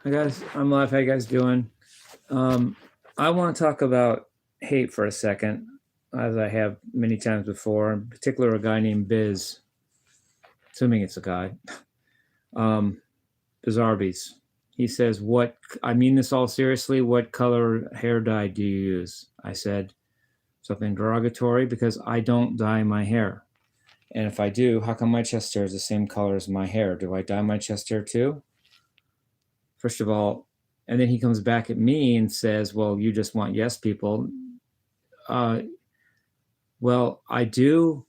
Hi guys, I'm live. How you guys doing? Um, I want to talk about hate for a second, as I have many times before. In particular, a guy named Biz, assuming it's a guy, um, Bizarbees. He says, "What? I mean this all seriously. What color hair dye do you use?" I said something derogatory because I don't dye my hair, and if I do, how come my chest hair is the same color as my hair? Do I dye my chest hair too? First of all, and then he comes back at me and says, "Well, you just want yes people." Uh, well, I do.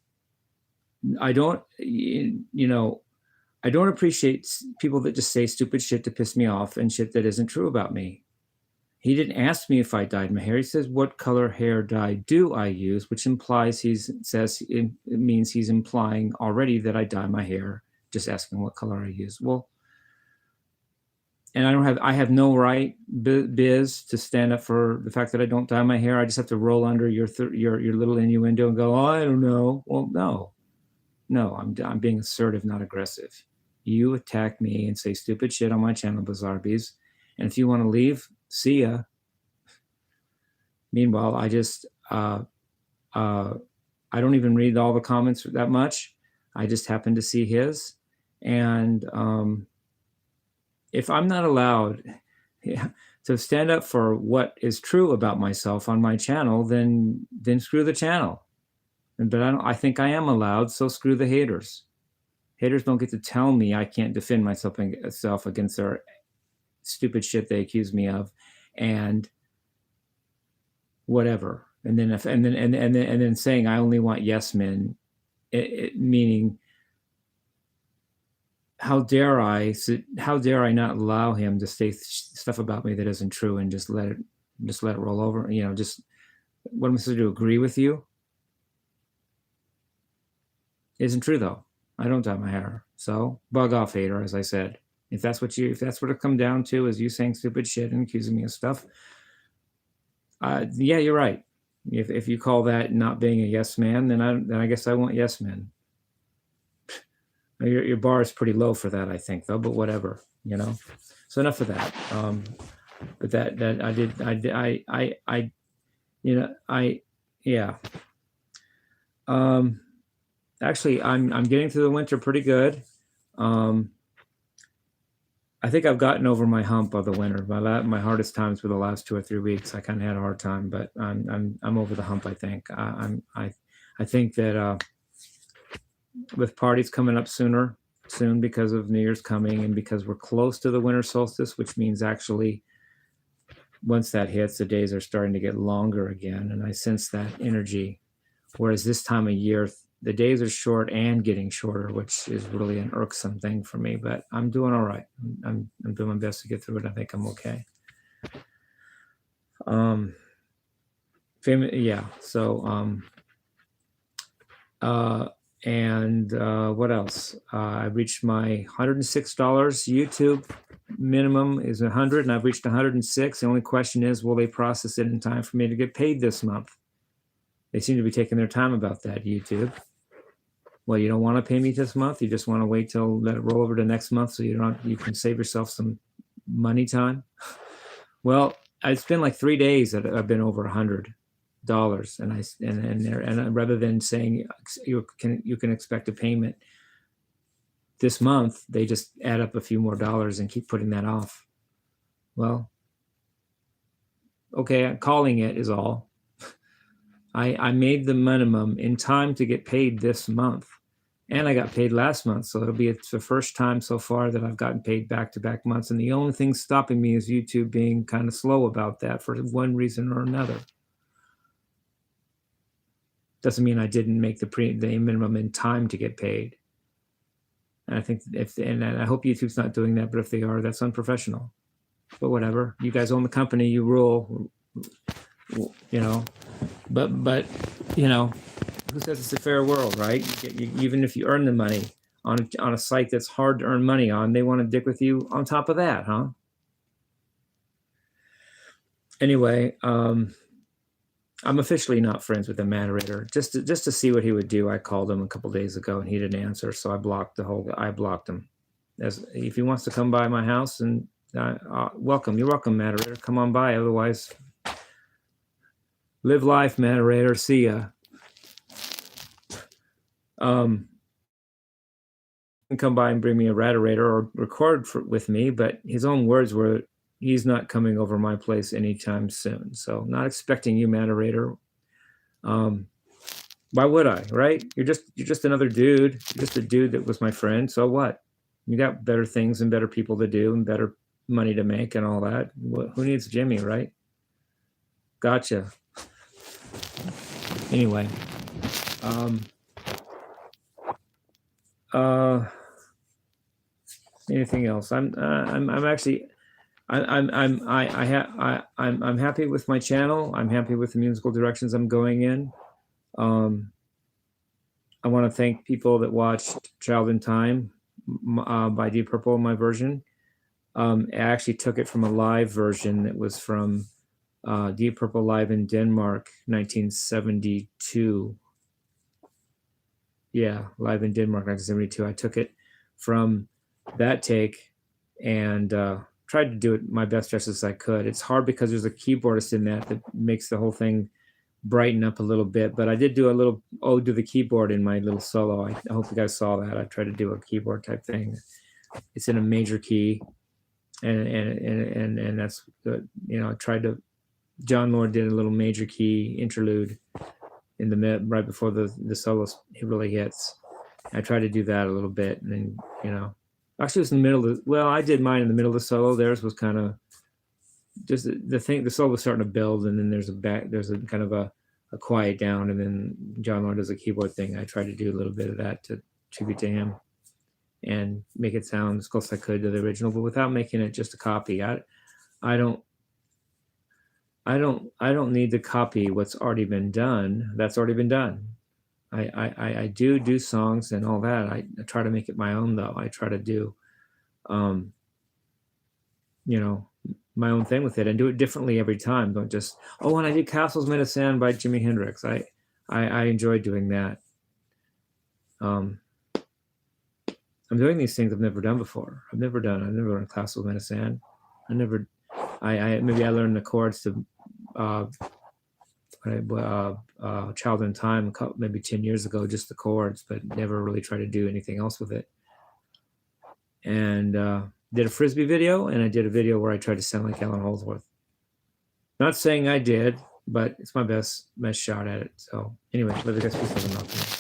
I don't. I don't appreciate people that just say stupid shit to piss me off and shit that isn't true about me. He didn't ask me if I dyed my hair. He says, "What color hair dye do I use?" Which implies it means he's implying already that I dye my hair. Just asking what color I use. Well, and I have no right, Biz, to stand up for the fact that I don't dye my hair. I just have to roll under your little innuendo and go, "Oh, I don't know." Well, no, I'm being assertive, not aggressive. You attack me and say stupid shit on my channel, Bizarbees, and if you want to leave, see ya. Meanwhile, I don't even read all the comments that much. I just happen to see his, and if I'm not allowed to stand up for what is true about myself on my channel, then screw the channel. But I think I am allowed, so screw the haters. Haters don't get to tell me I can't defend myself against their stupid shit they accuse me of, and whatever. And then saying I only want yes men, meaning how dare I not allow him to say stuff about me that isn't true and just let it roll over? Just what am I supposed to do? Agree with you? It isn't true though. I don't dye my hair, so bug off, hater. As I said, if that's what it come down to, is you saying stupid shit and accusing me of stuff, yeah, you're right. If you call that not being a yes man, then I guess I want yes men. Your bar is pretty low for that, I think, though. But whatever, So enough of that. But yeah. Actually, I'm getting through the winter pretty good. I think I've gotten over my hump of the winter. My hardest times were the last 2 or 3 weeks. I kind of had a hard time, but I'm over the hump. I think. I think that with parties coming up soon because of New Year's coming and because we're close to the winter solstice, which means actually once that hits, the days are starting to get longer again, and I sense that energy. Whereas this time of year, the days are short and getting shorter, which is really an irksome thing for me. But I'm doing all right. I'm doing my best to get through it. I think I'm okay. Yeah. So what else? I reached my $106. YouTube minimum is 100, and I've reached 106. The only question is, will they process it in time for me to get paid this month? They seem to be taking their time about that, YouTube. Well, you don't want to pay me this month. You just want to wait till let it roll over to next month so you can save yourself some money time. Well, it's been like 3 days that I've been over $100, and rather than saying you can expect a payment this month, they just add up a few more dollars and keep putting that off. Well, okay, calling it is all. I made the minimum in time to get paid this month, and I got paid last month, so it's the first time so far that I've gotten paid back-to-back months, and the only thing stopping me is YouTube being kind of slow about that for one reason or another. Doesn't mean I didn't make the minimum in time to get paid. And I think and I hope YouTube's not doing that, but if they are, that's unprofessional. But whatever, you guys own the company, you rule, But who says it's a fair world, right? Even if you earn the money on a site that's hard to earn money on, they want to dick with you on top of that, huh? Anyway, I'm officially not friends with the moderator. Just to see what he would do, I called him a couple days ago and he didn't answer, so I blocked him. If he wants to come by my house and Welcome. You're welcome, moderator. Come on by. Otherwise, live life, moderator. See ya. Can come by and bring me a radarator or record with me, but his own words were, he's not coming over my place anytime soon. So not expecting you, moderator. Why would I, right? You're just another dude. You're just a dude that was my friend. So what? You got better things and better people to do and better money to make and all that. Who needs Jimmy, right? Gotcha. Anyway, anything else? I'm happy with my channel. I'm happy with the musical directions I'm going in. I want to thank people that watched Child in Time by Deep Purple, my version. I actually took it from a live version that was from Deep Purple live in Denmark, 1972. Yeah, live in Denmark, 1972. I took it from that take and tried to do it my best just as I could. It's hard because there's a keyboardist in that makes the whole thing brighten up a little bit, but I did do a little ode to the keyboard in my little solo. I hope you guys saw that. I tried to do a keyboard type thing. It's in a major key, and that's good. You know, I tried to. John Lord did a little major key interlude in the mid right before the solo really hits. I tried to do that a little bit, and then, you know, actually it was in the middle of well, I did mine in the middle of the solo. Theirs was kind of just the thing. The solo was starting to build, and then there's a kind of a quiet down, and then John Lord does a keyboard thing. I tried to do a little bit of that to tribute to him and make it sound as close as I could to the original, but without making it just a copy. I don't need to copy what's already been done. That's already been done. I do songs and all that. I try to make it my own, though. I try to do, you know, my own thing with it and do it differently every time. Don't just, oh, and I did Castles Made of Sand by Jimi Hendrix. I enjoy doing that. I'm doing these things I've never done before. I've never done Castles Made of Sand. Maybe I learned the chords to Child in Time maybe 10 years ago, just the chords, but never really tried to do anything else with it. And did a Frisbee video, and I did a video where I tried to sound like Alan Holdsworth. Not saying I did, but it's my best shot at it. So anyway, love you guys. Peace, love, and love.